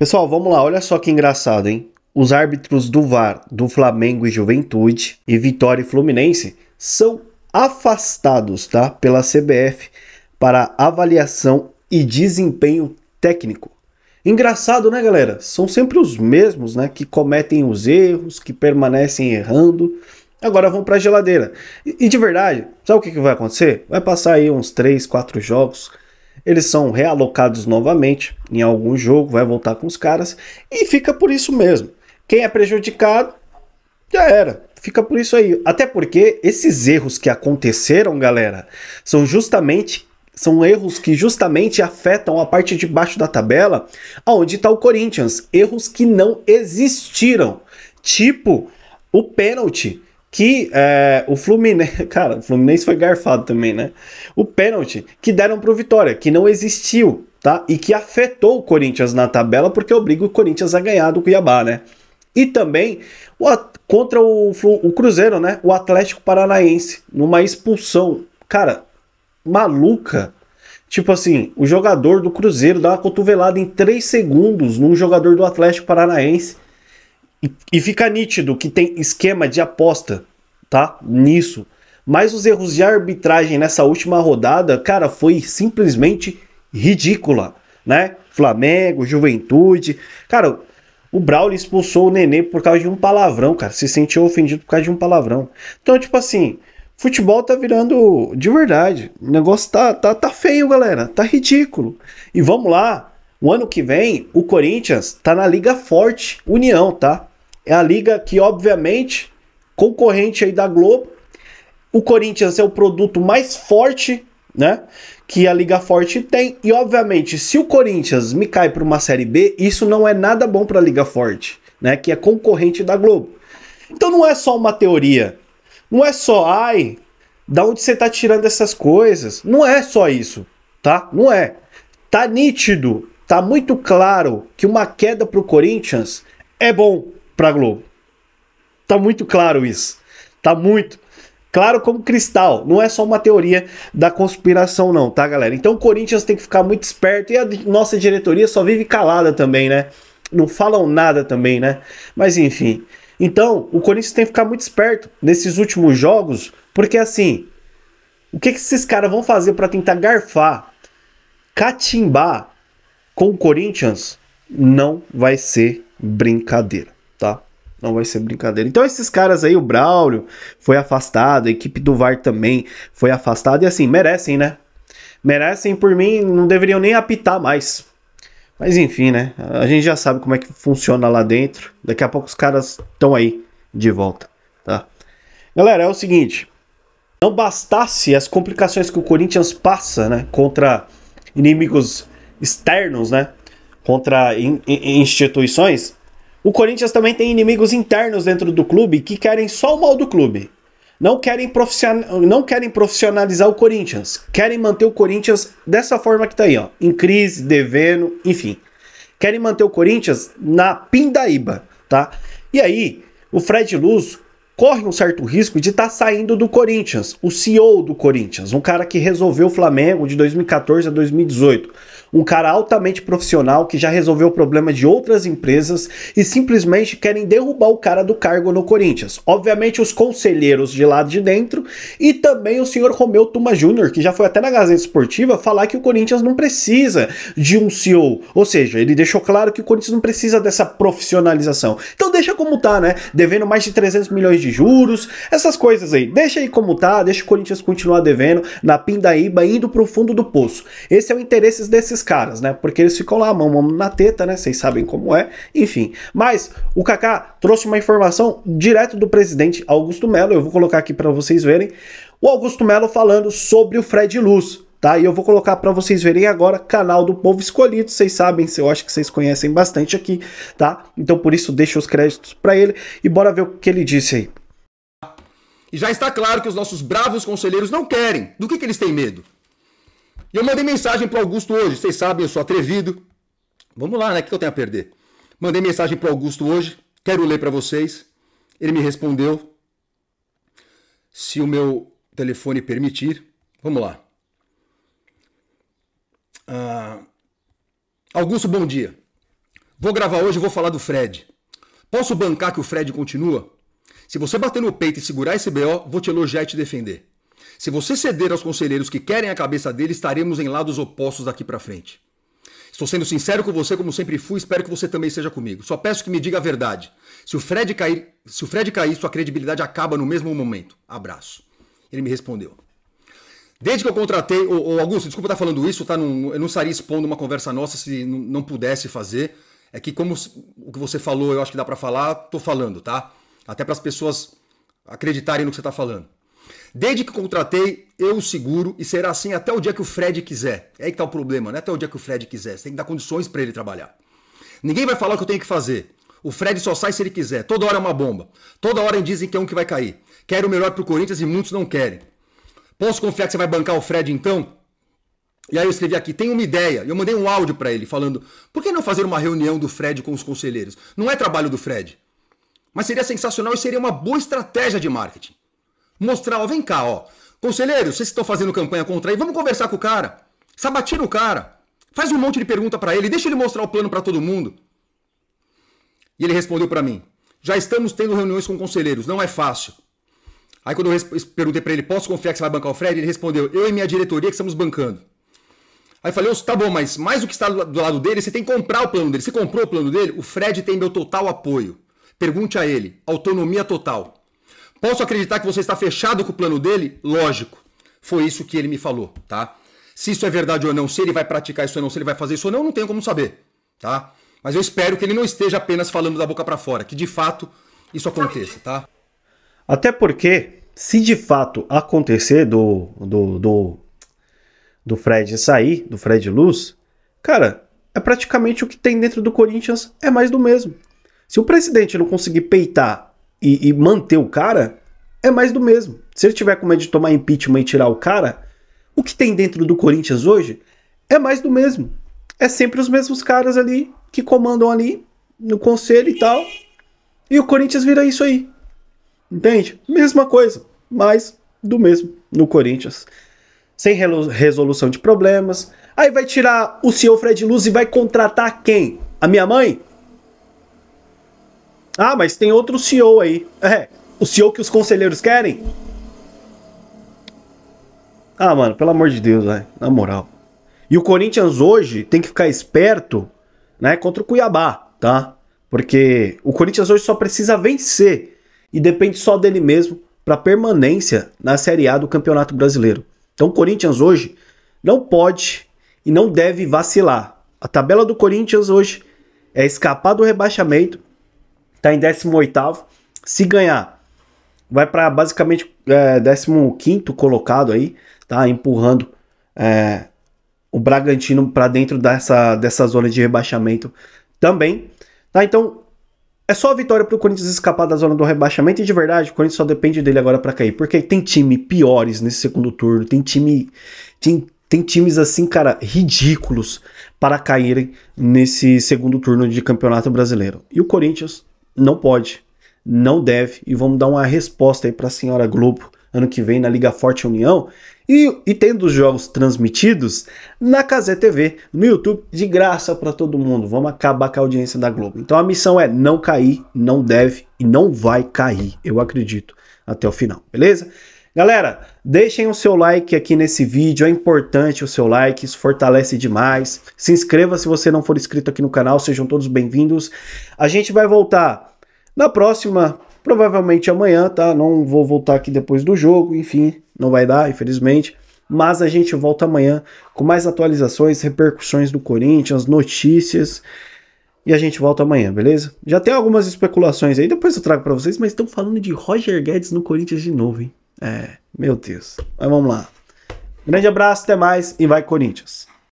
Pessoal, vamos lá, olha só que engraçado, hein? Os árbitros do VAR do Flamengo e Juventude e Vitória e Fluminense são afastados, tá, pela CBF para avaliação e desempenho técnico. Engraçado, né, galera? São sempre os mesmos, né, que cometem os erros, que permanecem errando. Agora vão para a geladeira. E de verdade, sabe o que vai acontecer? Vai passar aí uns 3, 4 jogos. Eles são realocados novamente em algum jogo, vai voltar com os caras e fica por isso mesmo. Quem é prejudicado, já era. Fica por isso aí. Até porque esses erros que aconteceram, galera, são erros que justamente afetam a parte de baixo da tabela, onde está o Corinthians. Erros que não existiram. Tipo o pênalti que o Fluminense... Cara, o Fluminense foi garfado também, né? O pênalti que deram pro Vitória, que não existiu, tá? E que afetou o Corinthians na tabela, porque obriga o Corinthians a ganhar do Cuiabá, né? E também contra o Cruzeiro, né? O Atlético Paranaense, numa expulsão, cara, maluca. Tipo assim, o jogador do Cruzeiro dá uma cotovelada em 3 segundos num jogador do Atlético Paranaense. E fica nítido que tem esquema de aposta, tá? Nisso. Mas os erros de arbitragem nessa última rodada, cara, foi simplesmente ridícula, né? Flamengo, Juventude. Cara, o Braulio expulsou o Nenê por causa de um palavrão, cara. Se sentiu ofendido por causa de um palavrão. Então, tipo assim, futebol tá virando de verdade. O negócio tá feio, galera. Tá ridículo. E vamos lá. O ano que vem, o Corinthians tá na Liga Forte União, tá? É a liga que, obviamente, concorrente aí da Globo. O Corinthians é o produto mais forte, né, que a Liga Forte tem. E, obviamente, se o Corinthians me cai para uma Série B, isso não é nada bom para a Liga Forte, né, que é concorrente da Globo. Então não é só uma teoria. Não é só, da onde você tá tirando essas coisas? Não é só isso, tá? Não é. Tá nítido, tá muito claro que uma queda pro Corinthians é bom pra Globo. Tá muito claro isso. Tá muito claro como cristal. Não é só uma teoria da conspiração não, tá, galera? Então o Corinthians tem que ficar muito esperto e a nossa diretoria só vive calada também, né? Não falam nada também, né? Mas enfim. Então, o Corinthians tem que ficar muito esperto nesses últimos jogos, porque assim, o que esses caras vão fazer para tentar garfar, catimbar com o Corinthians, não vai ser brincadeira, tá? Não vai ser brincadeira. Então esses caras aí, o Braulio foi afastado, a equipe do VAR também foi afastada, e assim, merecem, né? Merecem, por mim, não deveriam nem apitar mais. Mas enfim, né? A gente já sabe como é que funciona lá dentro. Daqui a pouco os caras estão aí de volta, tá? Galera, é o seguinte, não bastasse as complicações que o Corinthians passa, né, contra inimigos externos, né, contra instituições, o Corinthians também tem inimigos internos dentro do clube que querem só o mal do clube. Não querem profissionalizar o Corinthians. Querem manter o Corinthians dessa forma que tá aí, ó, em crise, devendo, enfim. Querem manter o Corinthians na pindaíba, tá? E aí, o Fred Luz corre um certo risco de estar saindo do Corinthians, o CEO do Corinthians, um cara que resolveu o Flamengo de 2014 a 2018. Um cara altamente profissional que já resolveu o problema de outras empresas e simplesmente querem derrubar o cara do cargo no Corinthians. Obviamente os conselheiros de lá de dentro e também o senhor Romeu Tuma Júnior, que já foi até na Gazeta Esportiva falar que o Corinthians não precisa de um CEO. Ou seja, ele deixou claro que o Corinthians não precisa dessa profissionalização. Então deixa como tá, né? Devendo mais de 300 milhões de juros, essas coisas aí. Deixa aí como tá, deixa o Corinthians continuar devendo na pindaíba, indo pro fundo do poço. Esse é o interesse desses caras, né? Porque eles ficam lá, mão na teta, né? Vocês sabem como é, enfim. Mas o Kaká trouxe uma informação direto do presidente Augusto Melo, eu vou colocar aqui para vocês verem. O Augusto Melo falando sobre o Fred Luz, tá? E eu vou colocar para vocês verem agora, canal do Povo Escolhido, vocês sabem, eu acho que vocês conhecem bastante aqui, tá? Então por isso deixa os créditos para ele e bora ver o que ele disse aí. E já está claro que os nossos bravos conselheiros não querem. Do que eles têm medo? E eu mandei mensagem para o Augusto hoje. Vocês sabem, eu sou atrevido. Vamos lá, né? O que eu tenho a perder? Mandei mensagem para o Augusto hoje. Quero ler para vocês. Ele me respondeu. Se o meu telefone permitir. Vamos lá. Augusto, bom dia. Vou gravar hoje e vou falar do Fred. Posso bancar que o Fred continua? Se você bater no peito e segurar esse BO, vou te elogiar e te defender. Se você ceder aos conselheiros que querem a cabeça dele, estaremos em lados opostos daqui pra frente. Estou sendo sincero com você, como sempre fui, espero que você também seja comigo. Só peço que me diga a verdade. Se o Fred cair, sua credibilidade acaba no mesmo momento. Abraço. Ele me respondeu. Desde que eu contratei... Augusto, desculpa estar falando isso, tá? Eu não estaria expondo uma conversa nossa se não pudesse fazer. É que como o que você falou, eu acho que dá pra falar, tô falando, tá? Até para as pessoas acreditarem no que você tá falando. Desde que contratei, eu o seguro e será assim até o dia que o Fred quiser. É aí que tá o problema, não é até o dia que o Fred quiser. Você tem que dar condições para ele trabalhar. Ninguém vai falar o que eu tenho que fazer. O Fred só sai se ele quiser. Toda hora é uma bomba. Toda hora dizem que é um que vai cair. Quero o melhor pro Corinthians e muitos não querem. Posso confiar que você vai bancar o Fred então? E aí eu escrevi aqui, tem uma ideia. Eu mandei um áudio para ele falando, por que não fazer uma reunião do Fred com os conselheiros? Não é trabalho do Fred. Mas seria sensacional e seria uma boa estratégia de marketing. Mostrar, ó, vem cá, ó. Conselheiros, vocês estão fazendo campanha contra ele, vamos conversar com o cara. Sabatina o cara. Faz um monte de pergunta para ele, deixa ele mostrar o plano para todo mundo. E ele respondeu para mim, já estamos tendo reuniões com conselheiros, não é fácil. Aí quando eu perguntei para ele, posso confiar que você vai bancar o Fred? Ele respondeu, eu e minha diretoria que estamos bancando. Aí eu falei, tá bom, mas mais do que está do lado dele, você tem que comprar o plano dele. Você comprou o plano dele? O Fred tem meu total apoio. Pergunte a ele, autonomia total. Posso acreditar que você está fechado com o plano dele? Lógico. Foi isso que ele me falou, tá? Se isso é verdade ou não, se ele vai praticar isso ou não, se ele vai fazer isso ou não, não tenho como saber, tá? Mas eu espero que ele não esteja apenas falando da boca para fora, que de fato isso aconteça, tá? Até porque, se de fato acontecer do Fred sair, do Fred Luz, cara, é praticamente o que tem dentro do Corinthians, é mais do mesmo. Se o presidente não conseguir peitar e manter o cara, é mais do mesmo. Se ele tiver com medo de tomar impeachment e tirar o cara, o que tem dentro do Corinthians hoje é mais do mesmo. É sempre os mesmos caras ali que comandam ali no conselho e tal. E o Corinthians vira isso aí. Entende? Mesma coisa, mais do mesmo no Corinthians. Sem resolução de problemas. Aí vai tirar o senhor Fred Luz e vai contratar quem? A minha mãe? Ah, mas tem outro CEO aí. É, o CEO que os conselheiros querem? Ah, mano, pelo amor de Deus, velho. Na moral. E o Corinthians hoje tem que ficar esperto, né, contra o Cuiabá, tá? Porque o Corinthians hoje só precisa vencer e depende só dele mesmo para permanência na Série A do Campeonato Brasileiro. Então o Corinthians hoje não pode e não deve vacilar. A tabela do Corinthians hoje é escapar do rebaixamento. Tá em 18º. Se ganhar, vai para basicamente 15º colocado aí, tá? Empurrando o Bragantino para dentro dessa zona de rebaixamento também. Tá? Então, é só a vitória para o Corinthians escapar da zona do rebaixamento. E de verdade, o Corinthians só depende dele agora para cair. Porque tem time piores nesse segundo turno. Tem times assim, cara, ridículos para caírem nesse segundo turno de Campeonato Brasileiro. E o Corinthians não pode, não deve, e vamos dar uma resposta aí para a senhora Globo ano que vem na Liga Forte União e tendo os jogos transmitidos na Cazé TV, no YouTube, de graça para todo mundo. Vamos acabar com a audiência da Globo. Então a missão é não cair, não deve e não vai cair, eu acredito, até o final, beleza? Galera, deixem o seu like aqui nesse vídeo, é importante o seu like, isso fortalece demais. Se inscreva se você não for inscrito aqui no canal, sejam todos bem-vindos. A gente vai voltar na próxima, provavelmente amanhã, tá? Não vou voltar aqui depois do jogo, enfim, não vai dar, infelizmente. Mas a gente volta amanhã com mais atualizações, repercussões do Corinthians, notícias. E a gente volta amanhã, beleza? Já tem algumas especulações aí, depois eu trago pra vocês, mas estão falando de Roger Guedes no Corinthians de novo, hein? Meu Deus. Mas vamos lá. Grande abraço, até mais e vai Corinthians.